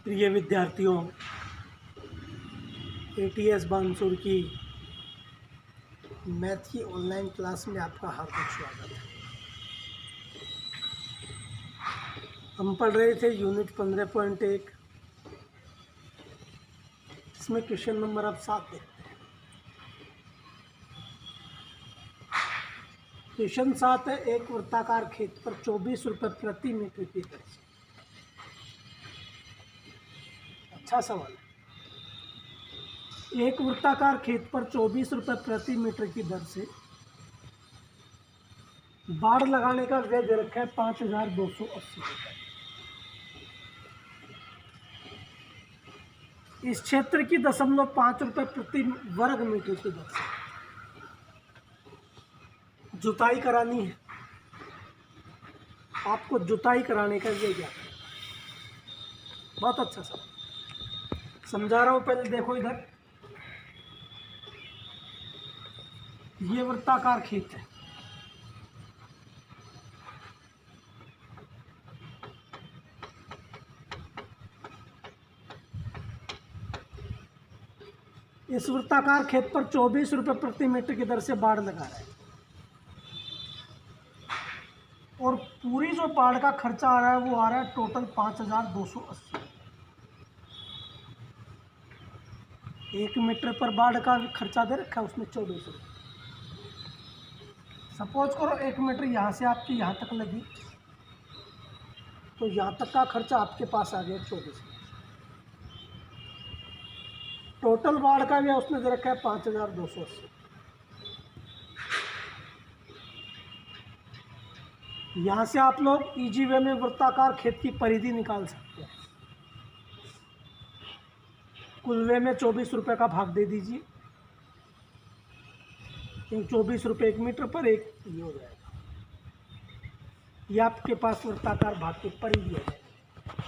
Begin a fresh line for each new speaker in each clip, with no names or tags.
प्रिय विद्यार्थियों, एटीएस बानसूर की मैथ की ऑनलाइन क्लास में आपका हार्दिक स्वागत है। हम पढ़ रहे थे यूनिट 15.1। इसमें क्वेश्चन नंबर अब 7 देखते हैं। क्वेश्चन 7 है, एक वृत्ताकार खेत पर 24 रुपये प्रति मीटर की दर से। अच्छा सवाल है। एक वृत्ताकार खेत पर 24 रुपये प्रति मीटर की दर से बाड़ लगाने का व्यय दे रखा है 5,280 रुपये। इस क्षेत्र की 0.5 रुपये प्रति वर्ग मीटर की दर से जुताई करानी है। आपको जुताई कराने का व्यय क्या है? बहुत अच्छा सवाल समझा रहा हूँ। पहले देखो इधर, ये वृत्ताकार खेत है। इस वृत्ताकार खेत पर 24 रुपये प्रति मीटर की दर से बाड़ लगा रहा है और पूरी जो बाड़ का खर्चा आ रहा है वो आ रहा है टोटल 5,280। 1 मीटर पर बाड़ का खर्चा दे रखा है, उसमें 24 रुपये। सपोज करो 1 मीटर यहाँ से आपकी यहाँ तक लगी, तो यहाँ तक का खर्चा आपके पास आ गया 24 रुपये। टोटल बाड़ का भी उसने दे रखा है 5,280। यहाँ से आप लोग इजी वे में वृत्ताकार खेत की परिधि निकाल सकते हैं। कुल वे में 24 रुपये का भाग दे दीजिए, 24 रुपये 1 मीटर पर एक ये हो जाएगा। ये आपके पास वृत्ताकार भाग की परिधि है।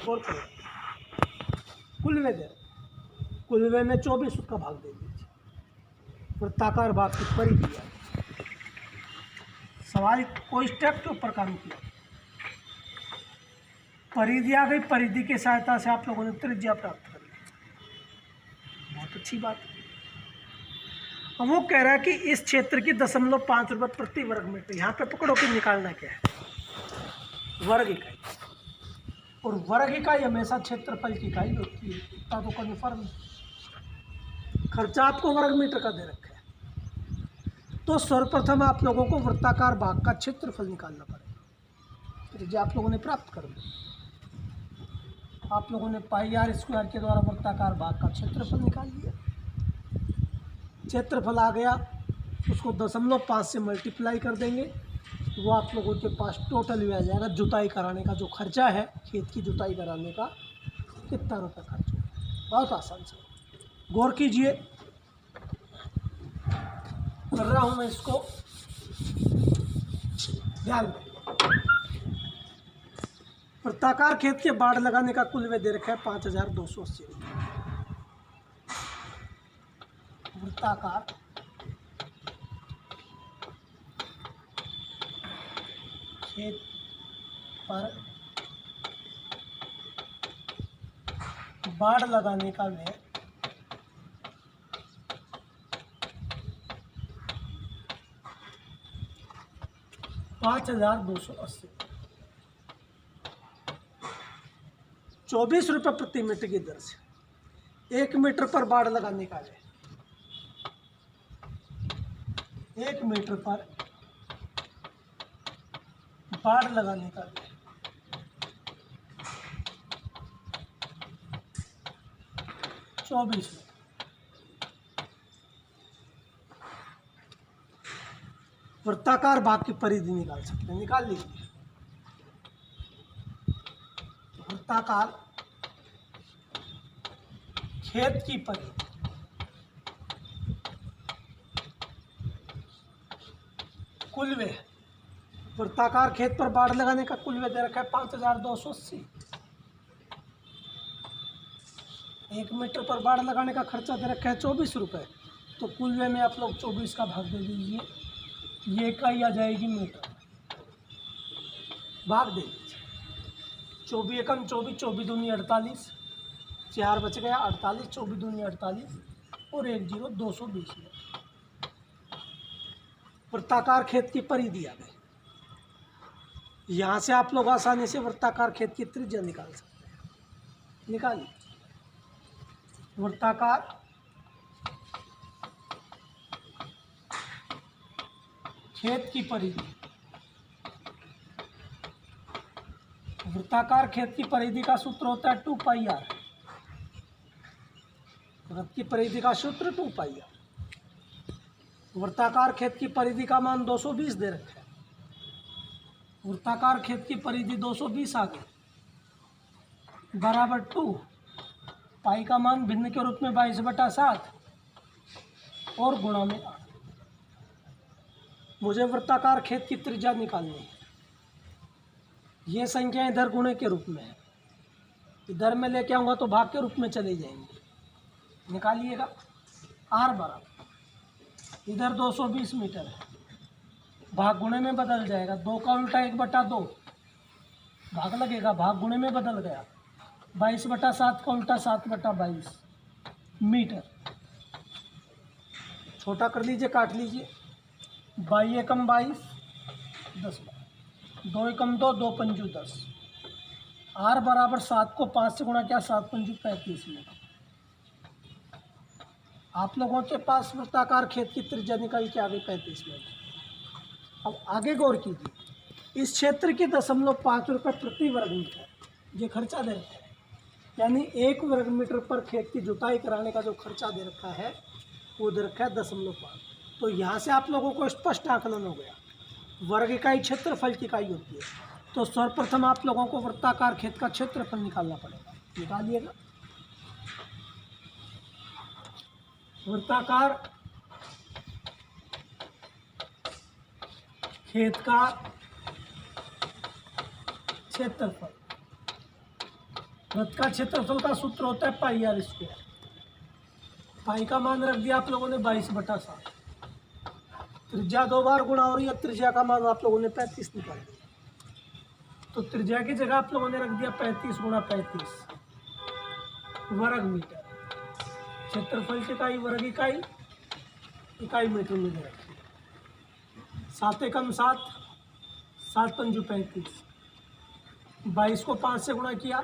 और कुल वे दे, कुल वे में 24 का भाग दे दीजिए, वृत्ताकार भाग की परिधि है। सवाल कोई स्टेप के ऊपर काम किया, परिधि आ गई। परिधि की सहायता से आप लोगों ने त्रिज्या प्राप्त कर ली। बहुत अच्छी बात है। अब वो कह रहा है कि इस क्षेत्र की 0.5 रुपये प्रति वर्ग मीटर। यहाँ पे पकड़ो कि निकालना क्या है, वर्ग इकाई। और वर्ग इकाई हमेशा क्षेत्रफल की इकाई होती है, इतना तो कन्फर्म। खर्चा आपको वर्ग मीटर का दे रखा है, तो सर्वप्रथम आप लोगों को वृत्ताकार भाग का क्षेत्रफल निकालना पड़ेगा। त्रिज्या आप लोगों ने प्राप्त कर दी। आप लोगों ने πr² के द्वारा वृत्ताकार भाग का क्षेत्रफल निकाल लिया। क्षेत्रफल आ गया, उसको 0.5 से मल्टीप्लाई कर देंगे, वो आप लोगों के पास टोटल भी आ जाएगा। जुताई कराने का जो खर्चा है, खेत की जुताई कराने का कितना रुपये खर्च है। बहुत आसान से गौर कीजिए, कर रहा हूँ मैं इसको, ध्यान दें। वृत्ताकार खेत के बाड़ लगाने का कुल व्यय दे रखा है 5,280 रुपये। वृत्ताकार खेत पर बाड़ लगाने का व्यय 5,280। 24 रुपये प्रति मीटर की दर से 1 मीटर पर बाड़ लगाने का व्यय, 1 मीटर पर बाड़ लगाने का व्यय 24 रुपये। वृत्ताकार भाग की परिधि निकाल सकते हैं, निकाल लीजिए। वृत्ताकार खेत की परिधि कुल व्यय, वृत्ताकार खेत पर बाड़ लगाने का कुल व्यय दे रखा है 5,280। 1 मीटर पर बाड़ लगाने का खर्चा दे रखा है 24 रुपये, तो कुल व्यय में आप लोग 24 का भाग दे दीजिए। ये इकाई आ जाएगी मीटर, भाग दे दीजिए। 24 एकम 24, 24 दूनी 48, 4 बच गया 48, 24 दूनी 48 और 1 0 220 में वृत्ताकार खेत की परिधि आ गई। यहाँ से आप लोग आसानी से वृत्ताकार खेत की त्रिज्या निकाल सकते हैं। निकालिए वृत्ताकार खेत की परिधि। वृत्ताकार खेत की परिधि का सूत्र होता है 2 पाई आर। वृत्त की परिधि का सूत्र 2 पाई आर। वृत्ताकार खेत की परिधि का मान 220 दे रखा है। वृत्ताकार खेत की परिधि 220 आ गई बराबर 2 पाई का मान भिन्न के रूप में 22/7 और गुणा में 8। मुझे वृत्ताकार खेत की त्रिज्या निकालनी है। ये संख्या इधर गुणे के रूप में है, इधर में लेके आऊँगा तो भाग के रूप में चले जाएंगे। निकालिएगा आर बराबर इधर 220 मीटर है, भाग गुणे में बदल जाएगा। 2 का उल्टा 1/2 भाग लगेगा, भाग गुणे में बदल गया। 22/7 का उल्टा 7/22 मीटर। छोटा कर लीजिए, काट लीजिए। 22 एकम 22 10 2 एकम 2 2 पंजू 10। आर बराबर 7 को 5 से गुणा किया 7 पंजू 35 मीटर। आप लोगों के पास वृत्ताकार खेत की त्रिज्या निकल के आ गई 35 मीटर। अब आगे गौर कीजिए, इस क्षेत्र की 0.5 रुपये प्रति वर्ग मीटर ये खर्चा दे रखा है, यानी 1 वर्ग मीटर पर खेत की जुताई कराने का जो खर्चा दे रखा है वो दे रखा है 0.5। तो यहाँ से आप लोगों को स्पष्ट आकलन हो गया। वर्ग इकाई क्षेत्रफल की इकाई होती है, तो सर्वप्रथम आप लोगों को वृत्ताकार खेत का क्षेत्रफल निकालना पड़ेगा। निकालिएगा वृत्ताकार खेत का क्षेत्रफल। वृत्त का क्षेत्रफल का सूत्र होता है पाई आर स्क्वायर। पाई का मान रख दिया आप लोगों ने 22/7। त्रिज्या 2 बार गुणा हो रही है, त्रिज्या का मान आप लोगों ने 35 निकाल दिया। तो त्रिज्या की जगह आप लोगों ने रख दिया 35 गुणा 35 वर्ग मीटर। क्षेत्रफल की इकाई वर्ग इकाई, इकाई मीटर में दे रखी है। 7 एकम 7 7 पंजू 35। 22 को 5 से गुणा किया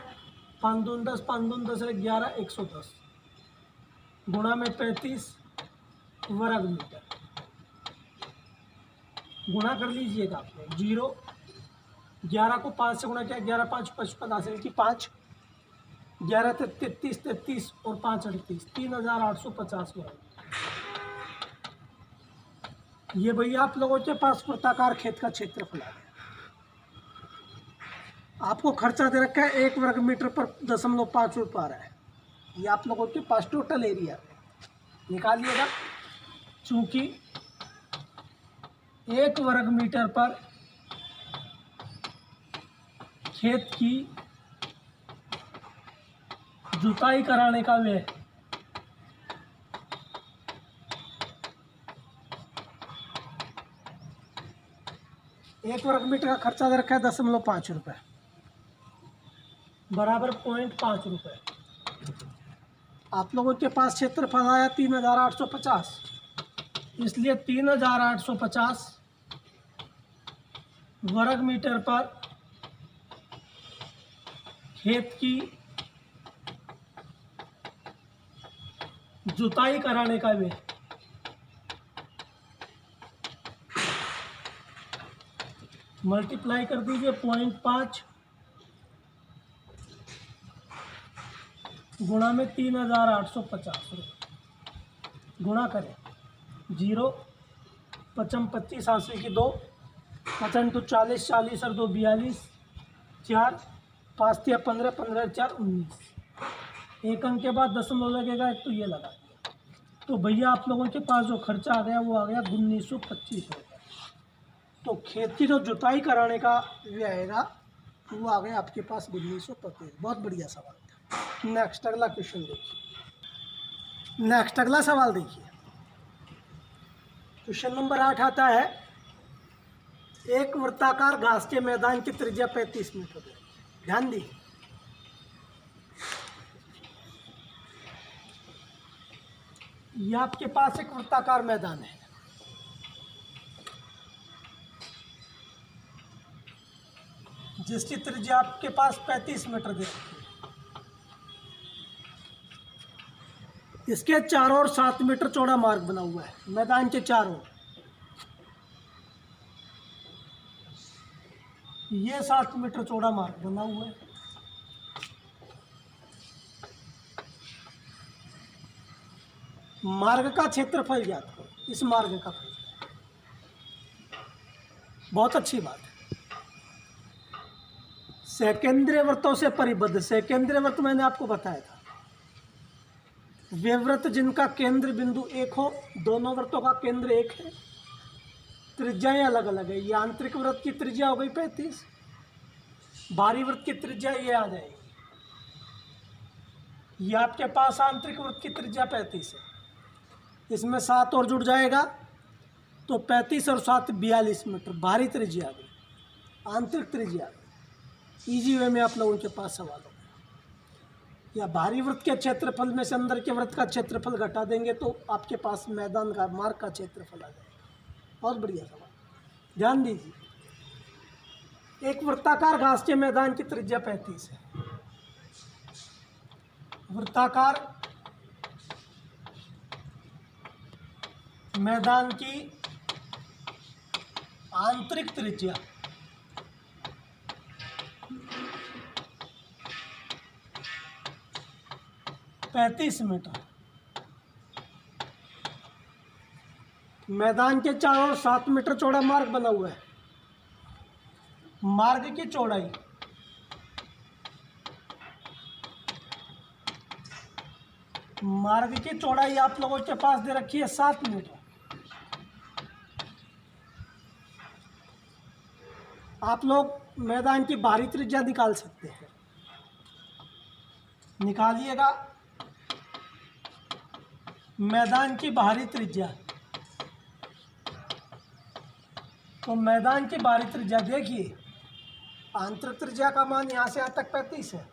5 दून 10 5 दून 10 11 110 गुणा में 35 वर्ग मीटर। गुणा कर लीजिएगा आप लोग। 0 11 को 5 से गुणा किया 11 5 55 हासिल की 5 11 33 33 और 5 38 3850 वर्ग। ये भैया आप लोगों के पास वृत्ताकार खेत का क्षेत्रफल है। आपको खर्चा दे रखा है 1 वर्ग मीटर पर 0.5 रुपये आ रहा है। ये आप लोगों के पास टोटल एरिया है। निकालिएगा, चूंकि 1 वर्ग मीटर पर खेत की जुताई कराने का व्यय 1 वर्ग मीटर का खर्चा दे रखा है 0.5 रुपये बराबर 0.5 रुपये। आप लोगों के पास क्षेत्रफल आया 3850, इसलिए 3850 वर्ग मीटर पर खेत की जुताई कराने का व्यय मल्टीप्लाई कर दीजिए 0.5 गुणा में 3850 रुपये। गुणा करें 0 55 25 80 की 2 55 तो 40 40 और 2 42 4 5 3 15 15 4 19। एक अंक के बाद दशमलव लगेगा, एक तो ये लगा दिया। तो भैया आप लोगों के पास जो खर्चा आ गया वो आ गया 1925 रुपये। तो खेत की जो जुताई कराने का व्यय आएगा वो आ गया आपके पास 1925। बहुत बढ़िया सवाल था। नेक्स्ट अगला क्वेश्चन देखिए। नेक्स्ट अगला सवाल देखिए। क्वेश्चन नंबर 8 आता है, एक वृत्ताकार घास के मैदान की त्रिज्या 35 मीटर है। ध्यान दी, ये आपके पास एक वृत्ताकार मैदान है, जिसकी त्रिज्या आपके पास 35 मीटर दे रखी है। इसके चारों ओर 7 मीटर चौड़ा मार्ग बना हुआ है, मैदान के चारों ओर। ये 7 मीटर चौड़ा मार्ग बना हुआ है। मार्ग का क्षेत्रफल ज्ञात करो। इस मार्ग का बहुत अच्छी बात है। सकेंद्रीय वृत्तों से परिबद्ध, सकेंद्रीय वृत्त मैंने आपको बताया था, वे वृत्त जिनका केंद्र बिंदु एक हो, दोनों वृत्तों का केंद्र एक है, त्रिज्याएं अलग अलग है। ये आंतरिक वृत्त की त्रिज्या हो गई 35, बाहरी वृत्त की त्रिज्या ये आ जाएगी। ये आपके पास आंतरिक वृत्त की त्रिज्या 35 है, इसमें 7 और जुड़ जाएगा तो 35 और 7 42 मीटर बाहरी त्रिज्या आ गई, आंतरिक त्रिज्या आ गई। ईजी वे में आप लोगों के पास सवाल होगा, या बाहरी वृत्त के क्षेत्रफल में से अंदर के वृत्त का क्षेत्रफल घटा देंगे तो आपके पास मैदान का मार्ग का क्षेत्रफल आ जाएगा। बहुत बढ़िया सवाल, ध्यान दीजिए। एक वृत्ताकार घास के मैदान की त्रिज्या 35 है। वृत्ताकार मैदान की आंतरिक त्रिज्या 35 मीटर। मैदान के चारों ओर 7 मीटर चौड़ा मार्ग बना हुआ है। मार्ग की चौड़ाई आप लोगों के पास दे रखी है 7 मीटर। आप लोग मैदान की बाहरी त्रिज्या निकाल सकते हैं, निकालिएगा। मैदान की बाहरी त्रिज्या, तो मैदान की बाहरी त्रिज्या देखिए, आंतरिक त्रिज्या का मान यहाँ से यहाँ तक 35 है।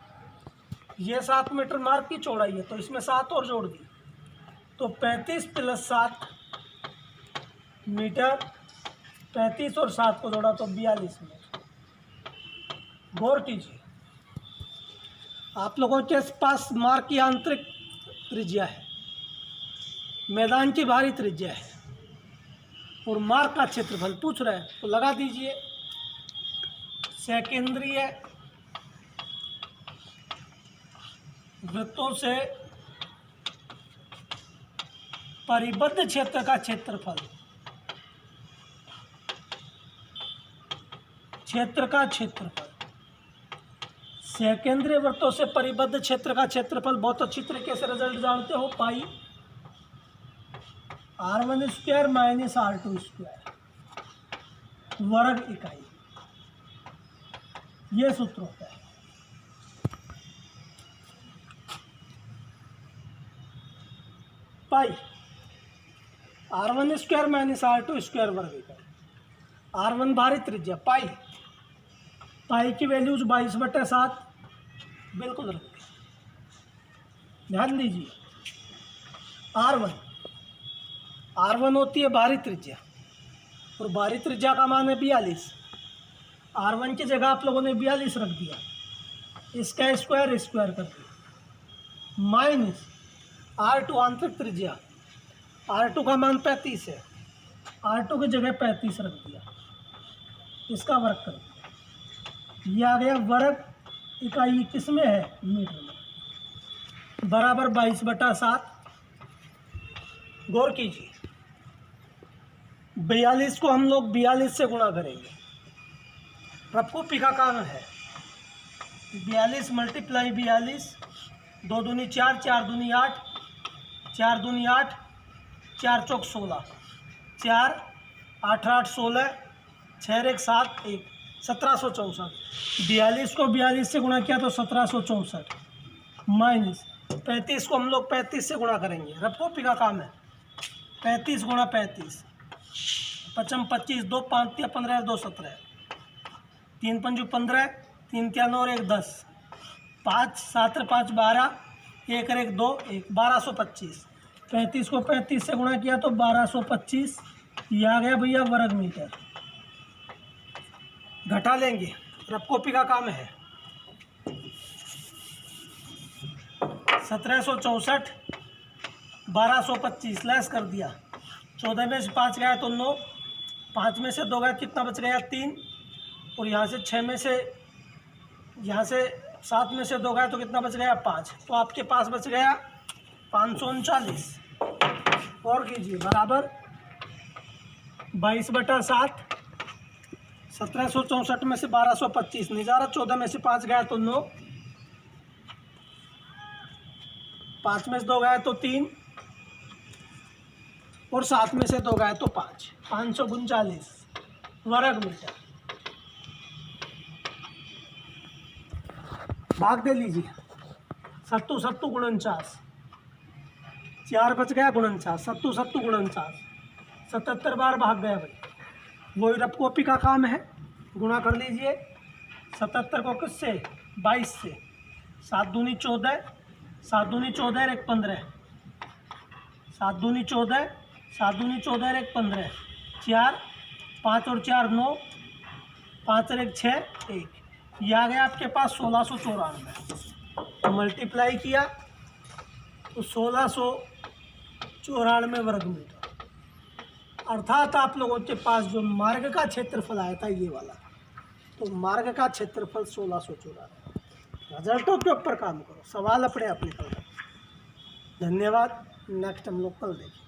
ये 7 मीटर मार्ग की चौड़ाई है, तो इसमें 7 और जोड़ दी तो 35 + 7 मीटर। 35 और 7 को जोड़ा तो 42 मीटर। गौर कीजिए, आप लोगों के पास मार्ग की आंतरिक त्रिज्या है, मैदान की बाहरी त्रिज्या है और मार्ग का क्षेत्रफल पूछ रहा है, तो लगा दीजिए। सकेंद्रीय वृत्तों से परिबद्ध क्षेत्र का क्षेत्रफल, सकेंद्रीय वृत्तों से परिबद्ध क्षेत्र का क्षेत्रफल बहुत अच्छी तरीके से रिजल्ट जानते हो, पाई r1² - r2² वर्ग इकाई। ये सूत्र होता है। पाई r1² - r2² वर्ग इकाई। r1 बाहरी त्रिज्या पाई की वैल्यूज 22/7 बिल्कुल रख दें। ध्यान दीजिए, R1 होती है बाहरी त्रिज्या और बाहरी त्रिज्या का मान है 42। R1 की जगह आप लोगों ने 42 रख दिया, इसका स्क्वायर कर दिया, माइनस R2 आंतरिक त्रिज्या, R2 का मान 35 है, R2 की जगह 35 रख दिया, इसका वर्ग कर दिया। ये आ गया वर्ग इकाई किस में है, मीटर में, बराबर 22/7। गौर कीजिए, 42 को हम लोग 42 से गुणा करेंगे। रफू पिका काम है, 42 × 42, 2 दूनी 4, 4 दूनी 8, 4 दूनी 8, 4 चौक 16, 4 8 8 16, 6 1 7 1, 1764। 42 को 42 से गुणा किया तो 1764, माइनस 35 को हम लोग 35 से गुणा करेंगे। रफू पिका काम है, 35 × 35, 55 25, 2 5 15, 2 17, 3 5 15, 3 3 9 1 10, 5 7 5 12, 1 1 2 1, 1225। 35 को 35 से गुणा किया तो 1225, ये आ गया भैया वर्ग मीटर। घटा लेंगे, रफ कॉपी का काम है। 1764 1225 लेस कर दिया, 14 में से 5 गया तो 9, 5 में से 2 गया कितना बच गया 3, और यहाँ से 6 में से, यहाँ से 7 में से 2 गया तो कितना बच गया 5। तो आपके पास बच गया 539। और कीजिए बराबर 22/7। 1764 में से 1225 नहीं जा रहा, 14 में से 5 गया तो 9, 5 में से 2 गया तो 3, और 7 में से 2 गया तो 5। 539 वर्ग मीटर। भाग दे लीजिए, 7 7 49, 4 बच गया 49, 7 7 49, 77 बार भाग गया भाई। वही रफ कॉपी का काम है, गुणा कर लीजिए 77 को किससे 22 से, 7 दूनी 14, 7 दूनी 14 1 15, 7 दूनी 14, 7 दूनी 14 1 15, 4, 5 और 4 9, 5 और 1 6 1, यह आ गया आपके पास 1694। मल्टीप्लाई किया तो 1694 वर्ग मीटर। अर्थात आप लोगों के पास जो मार्ग का क्षेत्रफल आया था ये वाला, तो मार्ग का क्षेत्रफल 1694। रिजल्टों के ऊपर काम करो, सवाल अपने अपने करो। धन्यवाद। नेक्स्ट हम लोग कल देखें।